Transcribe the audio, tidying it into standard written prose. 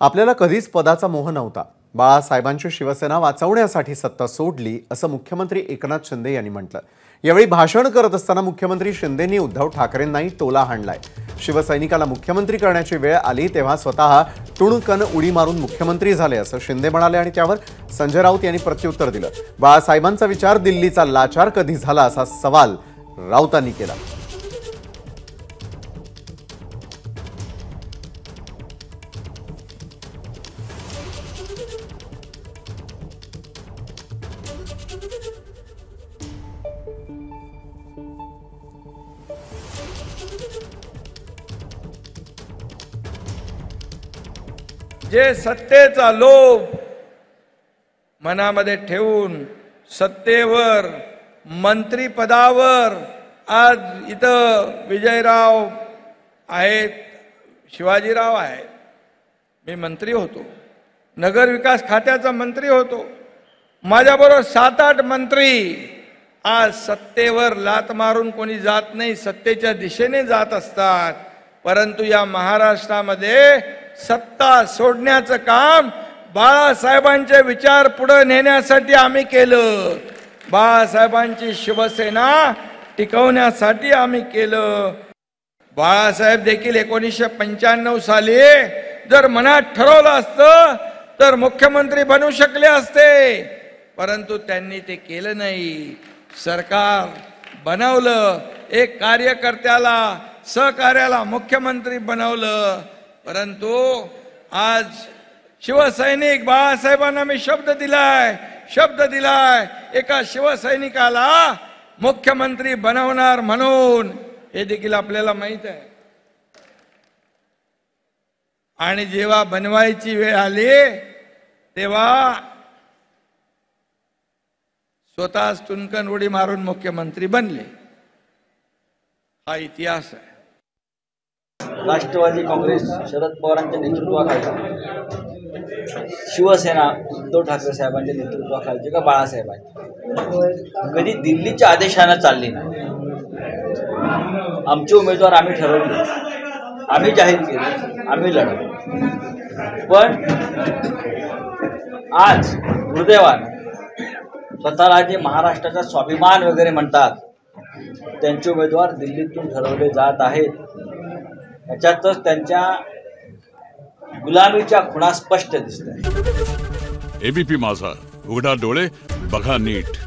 आपल्याला कधीच पदाचा मोह नव्हता। बाळासाहेबांची शिवसेना वाचवण्यासाठी सत्ता सोडली असं मुख्यमंत्री एकनाथ शिंदे यांनी म्हटलं। यावेळी भाषण करत असताना मुख्यमंत्री शिंदेंनी उद्धव ठाकरेंनाही टोला हाणलाय। शिवसैनिकाला मुख्यमंत्री करण्याची वेळ आली तेव्हा स्वतः टुणकन उडी मारून मुख्यमंत्री झाले असं शिंदे म्हणाले आणि त्यावर संजय राऊत यांनी प्रत्युत्तर दिलं। बाळासाहेबांचा विचार दिल्लीचा लाचार कधी झाला असा सवाल राऊतांनी केला। जे सत्तेचा लोभ मनामध्ये ठेवून सत्तेवर मंत्रिपदावर आज इथं विजयराव आहेत, शिवाजीराव आहे, मी मंत्री होतो, नगर विकास खात्याचा मंत्री होतो, माझ्याबरोबर 7-8 मंत्री आज सत्तेवर लात मारून कोणी जात नाही, सत्तेच्या दिशेने जात असतात। परंतु या महाराष्ट्रामध्ये सत्ता सोडण्याचं काम बाळासाहेबांचे विचार पुढे नेण्यासाठी आम्ही केलं, बाळासाहेबांची शिवसेना टिकवण्यासाठी आम्ही केलं। बाळासाहेब देखील 1995 साली जर मनात ठरवलं असतं तर मुख्यमंत्री बनू शकले असते, परंतु त्यांनी ते केलं नाही। सरकार बनवलं, एक कार्यकर्त्याला सहकार्याला मुख्यमंत्री बनवलं, परंतु आज शिवसैनिक बाळासाहेबांना मी शब्द दिलाय एका शिवसैनिकाला मुख्यमंत्री बनवणार म्हणून, हे देखील आपल्याला माहित आहे। आणि जेव्हा बनवायची वेळ आली तेव्हा स्वतःच टुणकन उडी मारून मुख्यमंत्री बनले, हा इतिहास आहे। राष्ट्रवादी काँग्रेस शरद पवारांच्या नेतृत्वाखाली शिवसेना उद्धव ठाकरे साहेबांच्या नेतृत्वाखाली का बाळासाहेबांची कधी दिल्लीच्या आदेशाने चालली नाही। आमचे उमेदवार आम्ही ठरवले, आम्ही जाहीर केले, आम्ही लढलो, पण आज दुर्दैवाने स्वतःला जे महाराष्ट्राचा स्वाभिमान वगैरे म्हणतात त्यांचे उमेदवार दिल्लीतून ठरवले जात आहेत। याच्यातच त्यांच्या गुलामीच्या खुणा स्पष्ट दिसतात। एबीपी माझा, उघडा डोळे बघा नीट।